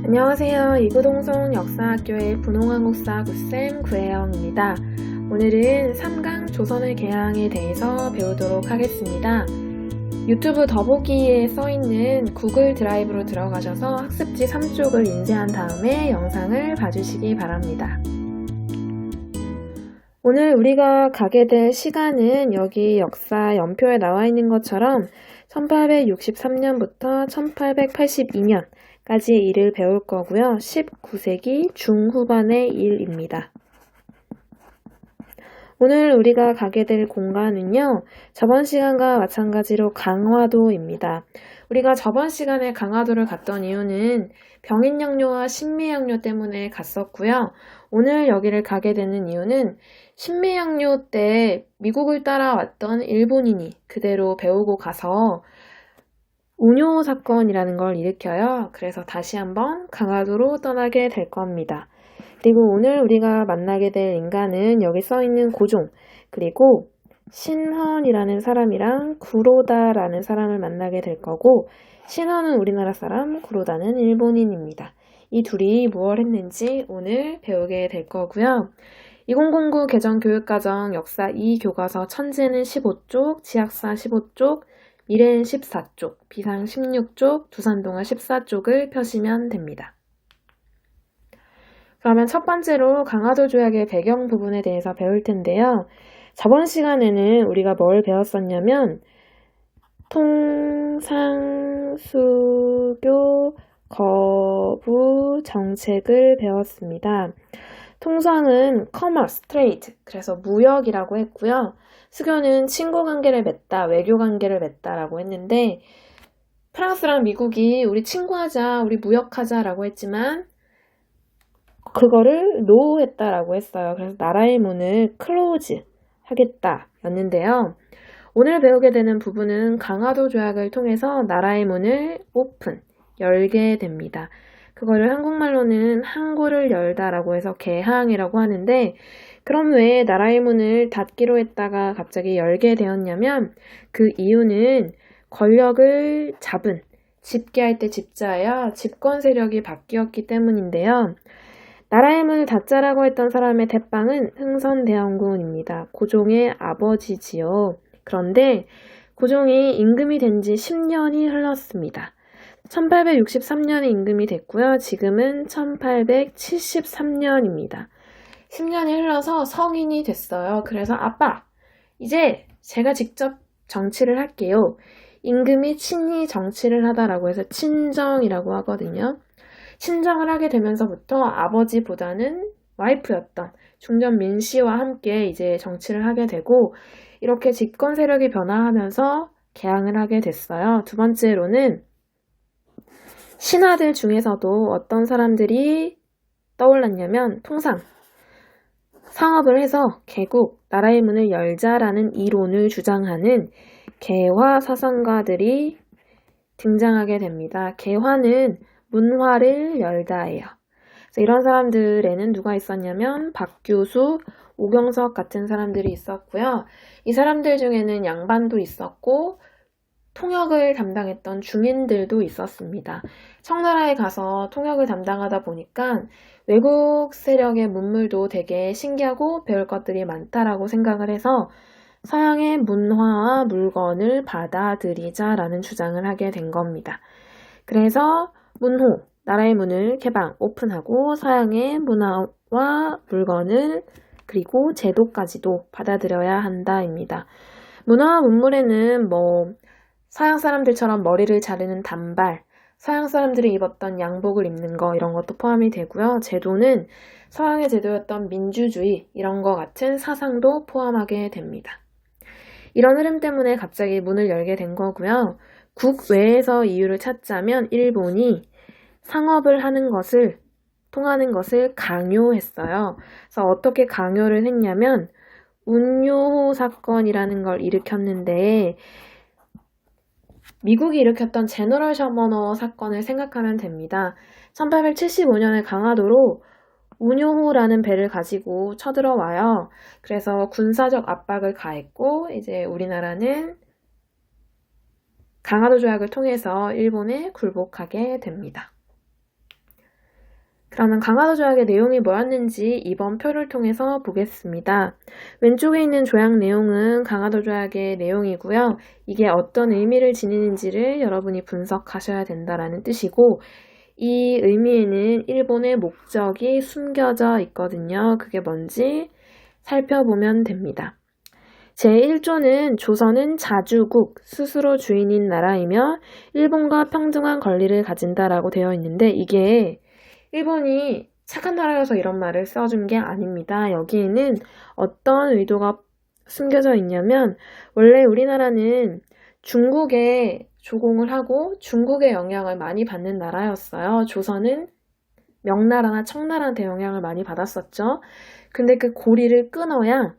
안녕하세요. 이구동성 역사학교의 분홍한국사 굿쌤 구혜영입니다. 오늘은 3강 조선의 개항에 대해서 배우도록 하겠습니다. 유튜브 더보기에 써있는 구글 드라이브로 들어가셔서 학습지 3쪽을 인쇄한 다음에 영상을 봐주시기 바랍니다. 오늘 우리가 가게 될 시간은 여기 역사 연표에 나와 있는 것처럼 1863년부터 1882년까지의 일을 배울 거고요. 19세기 중후반의 일입니다. 오늘 우리가 가게 될 공간은요. 저번 시간과 마찬가지로 강화도입니다. 우리가 저번 시간에 강화도를 갔던 이유는 병인양요와 신미양요 때문에 갔었고요. 오늘 여기를 가게 되는 이유는 신미양요 때 미국을 따라왔던 일본인이 그대로 배우고 가서 운요 사건이라는 걸 일으켜요. 그래서 다시 한번 강화도로 떠나게 될 겁니다. 그리고 오늘 우리가 만나게 될 인간은 여기 써있는 고종, 그리고 신헌이라는 사람이랑 구로다라는 사람을 만나게 될 거고, 신헌은 우리나라 사람, 구로다는 일본인입니다. 이 둘이 무엇을 했는지 오늘 배우게 될 거고요. 2009 개정교육과정 역사 2교과서 천재는 15쪽, 지학사 15쪽, 미래는 14쪽, 비상 16쪽, 두산동화 14쪽을 펴시면 됩니다. 그러면 첫 번째로 강화도 조약의 배경 부분에 대해서 배울 텐데요. 저번 시간에는 우리가 뭘 배웠었냐면 통상수교 거부 정책을 배웠습니다. 통상은 commerce, trade, 그래서 무역이라고 했고요. 수교는 친구 관계를 맺다, 외교 관계를 맺다라고 했는데 프랑스랑 미국이 우리 친구하자, 우리 무역하자라고 했지만 그거를 no 했다라고 했어요. 그래서 나라의 문을 close 하겠다 였는데요. 오늘 배우게 되는 부분은 강화도 조약을 통해서 나라의 문을 open, 열게 됩니다. 그거를 한국말로는 항구를 열다라고 해서 개항이라고 하는데 그럼 왜 나라의 문을 닫기로 했다가 갑자기 열게 되었냐면 그 이유는 권력을 잡은, 집계할 때 집자야 집권 세력이 바뀌었기 때문인데요. 나라의 문을 닫자라고 했던 사람의 대빵은 흥선대원군입니다. 고종의 아버지지요. 그런데 고종이 임금이 된 지 10년이 흘렀습니다. 1863년에 임금이 됐고요. 지금은 1873년입니다. 10년이 흘러서 성인이 됐어요. 그래서 아빠, 이제 제가 직접 정치를 할게요. 임금이 친히 정치를 하다라고 해서 친정이라고 하거든요. 친정을 하게 되면서부터 아버지보다는 와이프였던 중전 민씨와 함께 이제 정치를 하게 되고 이렇게 집권 세력이 변화하면서 개항을 하게 됐어요. 두 번째로는 신하들 중에서도 어떤 사람들이 떠올랐냐면 통상 상업을 해서 개국, 나라의 문을 열자라는 이론을 주장하는 개화 사상가들이 등장하게 됩니다. 개화는 문화를 열다예요. 그래서 이런 사람들에는 누가 있었냐면 박규수, 오경석 같은 사람들이 있었고요. 이 사람들 중에는 양반도 있었고 통역을 담당했던 중인들도 있었습니다. 청나라에 가서 통역을 담당하다 보니까 외국 세력의 문물도 되게 신기하고 배울 것들이 많다라고 생각을 해서 서양의 문화와 물건을 받아들이자라는 주장을 하게 된 겁니다. 그래서 문호, 나라의 문을 개방, 오픈하고 서양의 문화와 물건을 그리고 제도까지도 받아들여야 한다입니다. 문화와 문물에는 서양 사람들처럼 머리를 자르는 단발, 서양 사람들이 입었던 양복을 입는 거 이런 것도 포함이 되고요. 제도는 서양의 제도였던 민주주의 이런 거 같은 사상도 포함하게 됩니다. 이런 흐름 때문에 갑자기 문을 열게 된 거고요. 국외에서 이유를 찾자면 일본이 상업을 통하는 것을 강요했어요. 그래서 어떻게 강요를 했냐면 운요호 사건이라는 걸 일으켰는데 미국이 일으켰던 제너럴 셔머너 사건을 생각하면 됩니다. 1875년에 강화도로 운요호라는 배를 가지고 쳐들어와요. 그래서 군사적 압박을 가했고 이제 우리나라는 강화도 조약을 통해서 일본에 굴복하게 됩니다. 그러면 강화도 조약의 내용이 뭐였는지 이번 표를 통해서 보겠습니다. 왼쪽에 있는 조약 내용은 강화도 조약의 내용이고요. 이게 어떤 의미를 지니는지를 여러분이 분석하셔야 된다라는 뜻이고, 이 의미에는 일본의 목적이 숨겨져 있거든요. 그게 뭔지 살펴보면 됩니다. 제1조는 조선은 자주국, 스스로 주인인 나라이며 일본과 평등한 권리를 가진다라고 되어 있는데, 이게 일본이 착한 나라여서 이런 말을 써준 게 아닙니다. 여기에는 어떤 의도가 숨겨져 있냐면, 원래 우리나라는 중국에 조공을 하고 중국의 영향을 많이 받는 나라였어요. 조선은 명나라나 청나라한테 영향을 많이 받았었죠. 근데 그 고리를 끊어야,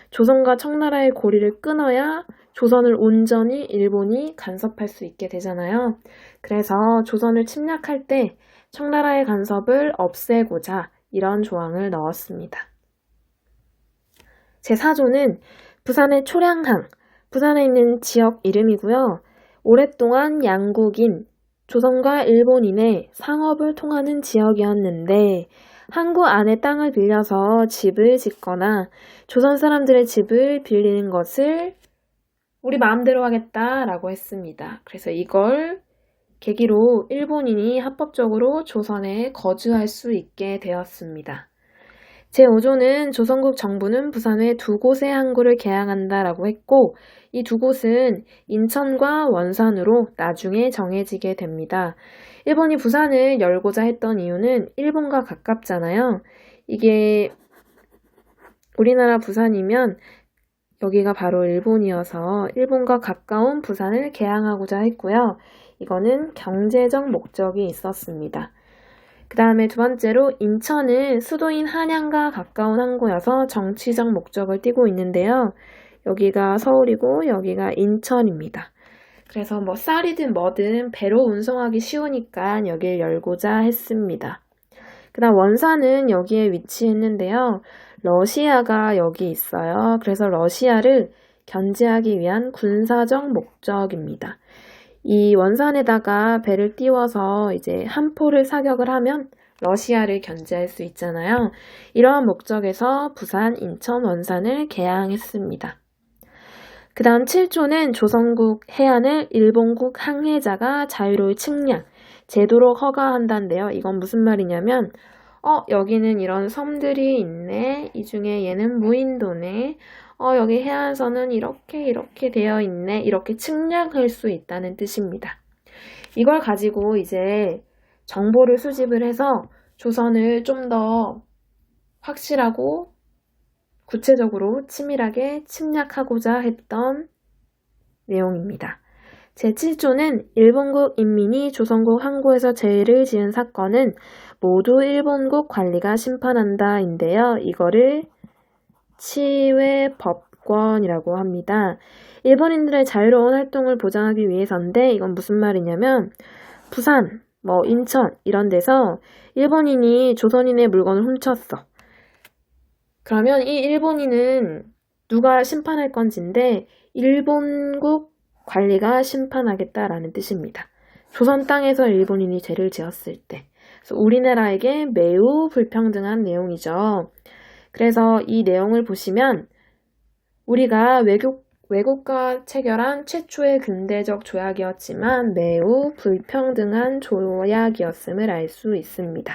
조선과 청나라의 고리를 끊어야 조선을 온전히 일본이 간섭할 수 있게 되잖아요. 그래서 조선을 침략할 때 청나라의 간섭을 없애고자 이런 조항을 넣었습니다. 제4조는 부산의 초량항, 부산에 있는 지역 이름이고요. 오랫동안 양국인, 조선과 일본인의 상업을 통하는 지역이었는데 항구 안에 땅을 빌려서 집을 짓거나 조선 사람들의 집을 빌리는 것을 우리 마음대로 하겠다라고 했습니다. 그래서 이걸 계기로 일본인이 합법적으로 조선에 거주할 수 있게 되었습니다. 제5조는 조선국 정부는 부산에 두 곳의 항구를 개항한다라고 했고, 이 두 곳은 인천과 원산으로 나중에 정해지게 됩니다. 일본이 부산을 열고자 했던 이유는 일본과 가깝잖아요. 이게 우리나라 부산이면 여기가 바로 일본이어서 일본과 가까운 부산을 개항하고자 했고요. 이거는 경제적 목적이 있었습니다. 그 다음에 두 번째로 인천은 수도인 한양과 가까운 항구여서 정치적 목적을 띠고 있는데요. 여기가 서울이고 여기가 인천입니다. 그래서 뭐 쌀이든 뭐든 배로 운송하기 쉬우니까 여길 열고자 했습니다. 그 다음 원산은 여기에 위치했는데요. 러시아가 여기 있어요. 그래서 러시아를 견제하기 위한 군사적 목적입니다. 이 원산에다가 배를 띄워서 이제 함포를 사격을 하면 러시아를 견제할 수 있잖아요. 이러한 목적에서 부산, 인천, 원산을 개항했습니다. 그 다음 7조는 조선국 해안을 일본국 항해자가 자유로이 측량, 제도록 허가한다는데요. 이건 무슨 말이냐면 여기는 이런 섬들이 있네. 이 중에 얘는 무인도네. 여기 해안선은 이렇게 되어 있네. 이렇게 측량할 수 있다는 뜻입니다. 이걸 가지고 이제 정보를 수집을 해서 조선을 좀 더 확실하고 구체적으로 치밀하게 침략하고자 했던 내용입니다. 제7조는 일본국 인민이 조선국 항구에서 죄를 지은 사건은 모두 일본국 관리가 심판한다인데요. 이거를 치외법권이라고 합니다. 일본인들의 자유로운 활동을 보장하기 위해서인데 이건 무슨 말이냐면 부산, 인천 이런 데서 일본인이 조선인의 물건을 훔쳤어. 그러면 이 일본인은 누가 심판할 건지인데 일본국 관리가 심판하겠다라는 뜻입니다. 조선 땅에서 일본인이 죄를 지었을 때. 그래서 우리나라에게 매우 불평등한 내용이죠. 그래서 이 내용을 보시면 우리가 외국과 체결한 최초의 근대적 조약이었지만 매우 불평등한 조약이었음을 알 수 있습니다.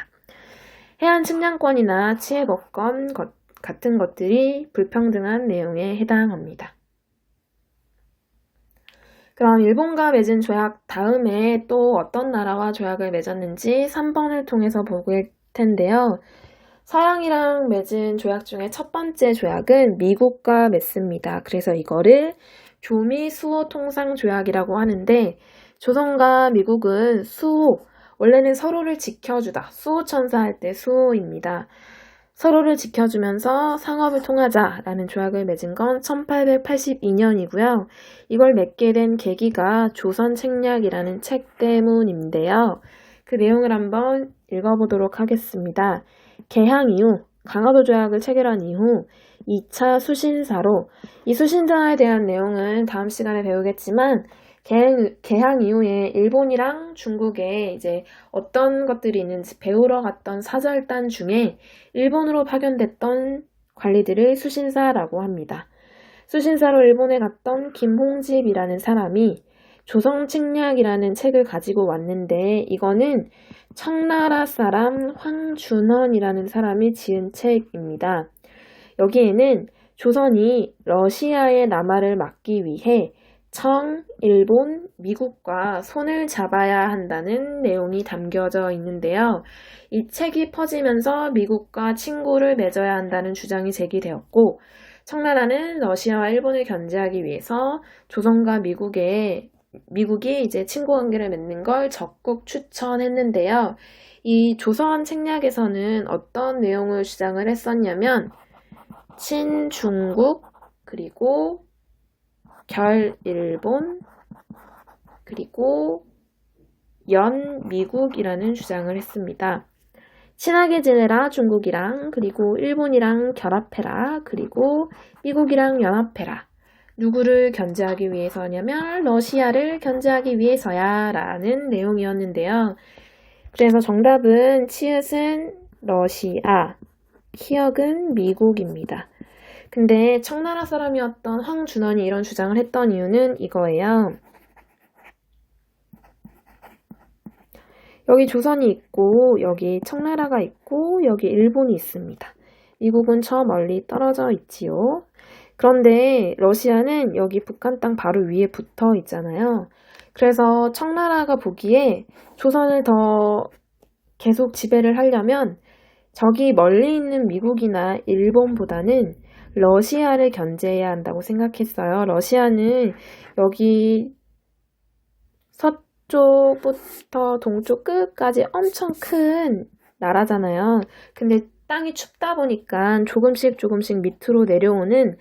해안 측량권이나 치해법권 같은 것들이 불평등한 내용에 해당합니다. 그럼 일본과 맺은 조약 다음에 또 어떤 나라와 조약을 맺었는지 3번을 통해서 볼 텐데요. 서양이랑 맺은 조약 중에 첫 번째 조약은 미국과 맺습니다. 그래서 이거를 조미 수호 통상 조약이라고 하는데 조선과 미국은 수호, 원래는 서로를 지켜주다, 수호천사 할 때 수호입니다. 서로를 지켜주면서 상업을 통하자라는 조약을 맺은 건 1882년이고요. 이걸 맺게 된 계기가 조선 책략이라는 책 때문인데요. 그 내용을 한번 읽어보도록 하겠습니다. 개항 이후 강화도 조약을 체결한 이후 2차 수신사로 이 수신사에 대한 내용은 다음 시간에 배우겠지만 개항 이후에 일본이랑 중국에 이제 어떤 것들이 있는지 배우러 갔던 사절단 중에 일본으로 파견됐던 관리들을 수신사라고 합니다. 수신사로 일본에 갔던 김홍집이라는 사람이 조선책략이라는 책을 가지고 왔는데 이거는 청나라 사람 황준헌이라는 사람이 지은 책입니다. 여기에는 조선이 러시아의 남하를 막기 위해 청, 일본, 미국과 손을 잡아야 한다는 내용이 담겨져 있는데요. 이 책이 퍼지면서 미국과 친구를 맺어야 한다는 주장이 제기되었고, 청나라는 러시아와 일본을 견제하기 위해서 조선과 미국이 이제 친구 관계를 맺는 걸 적극 추천했는데요. 이 조선 책략에서는 어떤 내용을 주장을 했었냐면, 친중국, 그리고 결일본, 그리고 연미국이라는 주장을 했습니다. 친하게 지내라 중국이랑, 그리고 일본이랑 결합해라, 그리고 미국이랑 연합해라. 누구를 견제하기 위해서냐면 러시아를 견제하기 위해서야 라는 내용이었는데요. 그래서 정답은 치읓은 러시아, 키역은 미국입니다. 근데 청나라 사람이었던 황준헌이 이런 주장을 했던 이유는 이거예요. 여기 조선이 있고 여기 청나라가 있고 여기 일본이 있습니다. 미국은 저 멀리 떨어져 있지요. 그런데 러시아는 여기 북한 땅 바로 위에 붙어 있잖아요. 그래서 청나라가 보기에 조선을 더 계속 지배를 하려면 저기 멀리 있는 미국이나 일본보다는 러시아를 견제해야 한다고 생각했어요. 러시아는 여기 서쪽부터 동쪽 끝까지 엄청 큰 나라잖아요. 근데 땅이 춥다 보니까 조금씩 밑으로 내려오는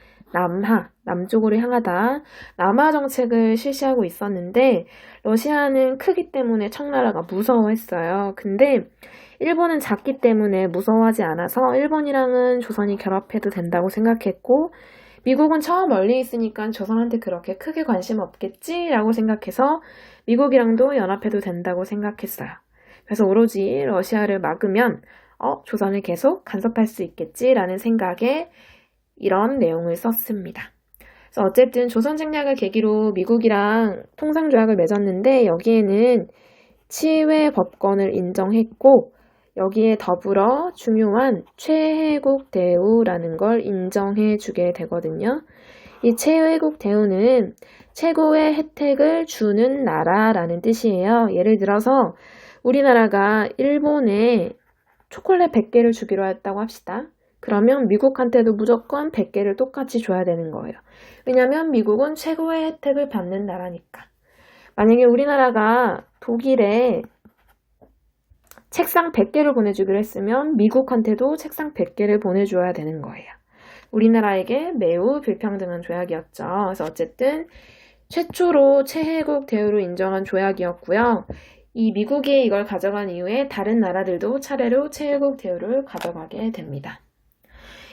남쪽으로 향하다 남하 정책을 실시하고 있었는데 러시아는 크기 때문에 청나라가 무서워했어요. 근데 일본은 작기 때문에 무서워하지 않아서 일본이랑은 조선이 결합해도 된다고 생각했고 미국은 저 멀리 있으니까 조선한테 그렇게 크게 관심 없겠지라고 생각해서 미국이랑도 연합해도 된다고 생각했어요. 그래서 오로지 러시아를 막으면 조선을 계속 간섭할 수 있겠지라는 생각에 이런 내용을 썼습니다. 그래서 어쨌든 조선 책략을 계기로 미국이랑 통상조약을 맺었는데 여기에는 치외 법권을 인정했고 여기에 더불어 중요한 최혜국 대우라는 걸 인정해 주게 되거든요. 이 최혜국 대우는 최고의 혜택을 주는 나라라는 뜻이에요. 예를 들어서 우리나라가 일본에 초콜릿 100개를 주기로 했다고 합시다. 그러면 미국한테도 무조건 100개를 똑같이 줘야 되는 거예요. 왜냐하면 미국은 최고의 혜택을 받는 나라니까. 만약에 우리나라가 독일에 책상 100개를 보내주기로 했으면 미국한테도 책상 100개를 보내줘야 되는 거예요. 우리나라에게 매우 불평등한 조약이었죠. 그래서 어쨌든 최초로 최혜국 대우로 인정한 조약이었고요. 이 미국이 이걸 가져간 이후에 다른 나라들도 차례로 최혜국 대우를 가져가게 됩니다.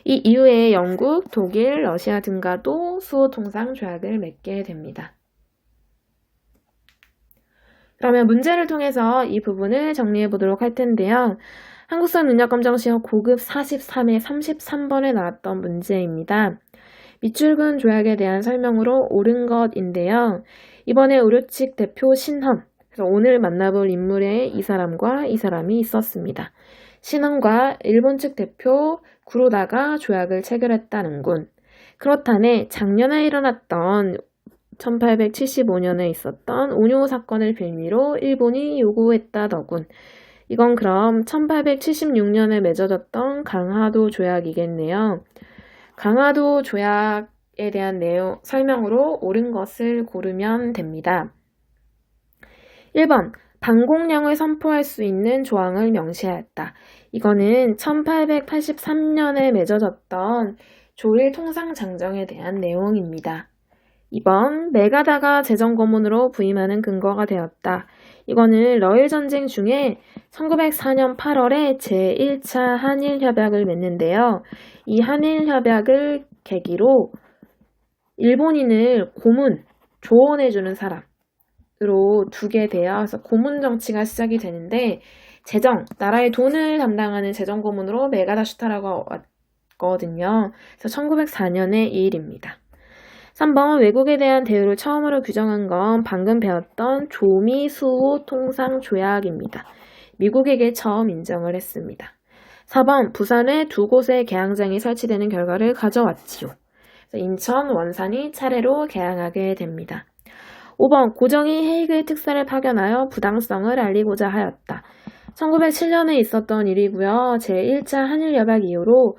이 이후에 영국, 독일, 러시아 등과도 수호 통상 조약을 맺게 됩니다. 그러면 문제를 통해서 이 부분을 정리해 보도록 할 텐데요. 한국사 능력검정 시험 고급 43회 33번에 나왔던 문제입니다. 밑줄근 조약에 대한 설명으로 옳은 것인데요. 이번에 우리 측 대표 신헌, 그래서 오늘 만나볼 인물의 이 사람이 있었습니다. 신헌과 일본 측 대표 구로다가 조약을 체결했다는군. 그렇다네 작년에 일어났던 1875년에 있었던 오뇨 사건을 빌미로 일본이 요구했다더군. 이건 그럼 1876년에 맺어졌던 강화도 조약이겠네요. 강화도 조약에 대한 내용, 설명으로 옳은 것을 고르면 됩니다. 1번, 방공령을 선포할 수 있는 조항을 명시하였다. 이거는 1883년에 맺어졌던 조일 통상장정에 대한 내용입니다. 2번, 메가다가 재정고문으로 부임하는 근거가 되었다. 이거는 러일전쟁 중에 1904년 8월에 제1차 한일협약을 맺는데요. 이 한일협약을 계기로 일본인을 조언해주는 사람, 두게 돼요. 그래서 고문 정치가 시작이 되는데 재정, 나라의 돈을 담당하는 재정 고문으로 메가다슈타라고 왔거든요. 그래서 1904년의 이 일입니다. 3번 외국에 대한 대우를 처음으로 규정한 건 방금 배웠던 조미수호 통상조약입니다. 미국에게 처음 인정을 했습니다. 4번 부산에 두 곳의 개항장이 설치되는 결과를 가져왔지요. 인천, 원산이 차례로 개항하게 됩니다. 5번 고정이 헤이그의 특사를 파견하여 부당성을 알리고자 하였다. 1907년에 있었던 일이고요. 제1차 한일협약 이후로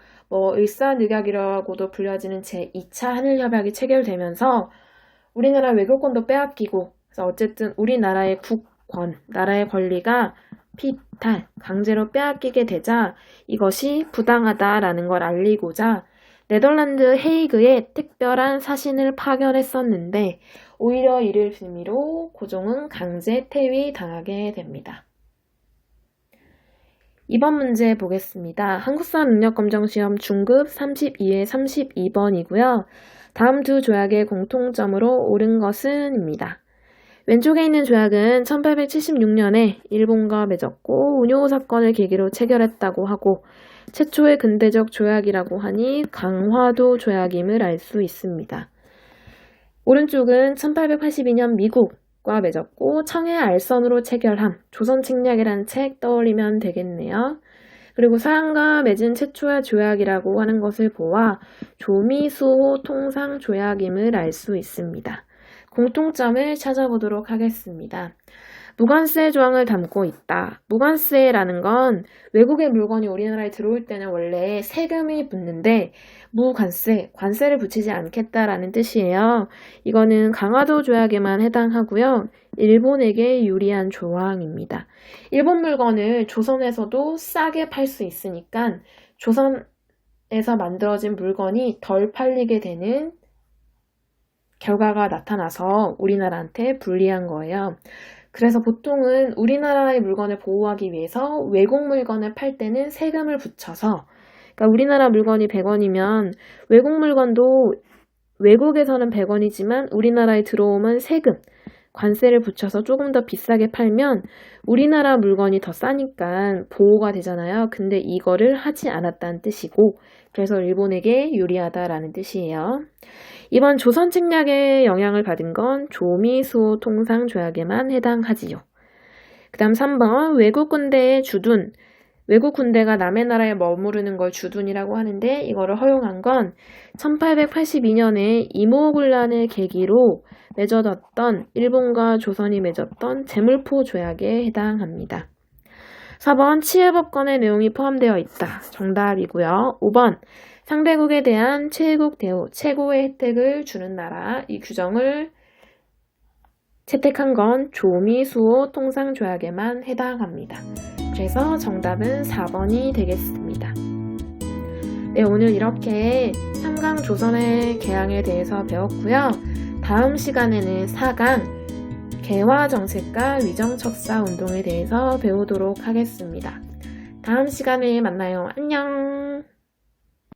일사늑약이라고도 불려지는 제2차 한일협약이 체결되면서 우리나라 외교권도 빼앗기고 그래서 어쨌든 우리나라의 국권, 나라의 권리가 피탈, 강제로 빼앗기게 되자 이것이 부당하다라는 걸 알리고자 네덜란드 헤이그에 특별한 사신을 파견했었는데 오히려 이를 빌미로 고종은 강제 퇴위당하게 됩니다. 2번 문제 보겠습니다. 한국사 능력검정시험 중급 32에 32번이고요. 다음 두 조약의 공통점으로 옳은 것은 입니다. 왼쪽에 있는 조약은 1876년에 일본과 맺었고 운요 사건을 계기로 체결했다고 하고 최초의 근대적 조약이라고 하니 강화도 조약임을 알 수 있습니다. 오른쪽은 1882년 미국과 맺었고 청해 알선으로 체결함, 조선칙략이라는 책 떠올리면 되겠네요. 그리고 서양과 맺은 최초의 조약이라고 하는 것을 보아 조미수호 통상조약임을 알 수 있습니다. 공통점을 찾아보도록 하겠습니다. 무관세 조항을 담고 있다. 무관세라는 건 외국의 물건이 우리나라에 들어올 때는 원래 세금이 붙는데 무관세, 관세를 붙이지 않겠다라는 뜻이에요. 이거는 강화도 조약에만 해당하고요. 일본에게 유리한 조항입니다. 일본 물건을 조선에서도 싸게 팔 수 있으니까 조선에서 만들어진 물건이 덜 팔리게 되는 결과가 나타나서 우리나라한테 불리한 거예요. 그래서 보통은 우리나라의 물건을 보호하기 위해서 외국 물건을 팔 때는 세금을 붙여서 그러니까 우리나라 물건이 100원이면 외국 물건도 외국에서는 100원이지만 우리나라에 들어오면 세금, 관세를 붙여서 조금 더 비싸게 팔면 우리나라 물건이 더 싸니까 보호가 되잖아요. 근데 이거를 하지 않았다는 뜻이고 그래서 일본에게 유리하다라는 뜻이에요. 이번 조선칙략의 영향을 받은 건 조미수호 통상조약에만 해당하지요. 그 다음 3번 외국 군대의 주둔. 외국 군대가 남의 나라에 머무르는 걸 주둔이라고 하는데 이거를 허용한 건 1882년에 이모군란을 계기로 맺어졌던 일본과 조선이 맺었던 제물포 조약에 해당합니다. 4번 치해법권의 내용이 포함되어 있다. 정답이고요. 5번 상대국에 대한 최국 대우, 최고의 혜택을 주는 나라. 이 규정을 채택한 건 조미수호 통상조약에만 해당합니다. 그래서 정답은 4번이 되겠습니다. 네, 오늘 이렇게 3강 조선의 개항에 대해서 배웠고요. 다음 시간에는 4강 개화정책과 위정척사 운동에 대해서 배우도록 하겠습니다. 다음 시간에 만나요. 안녕!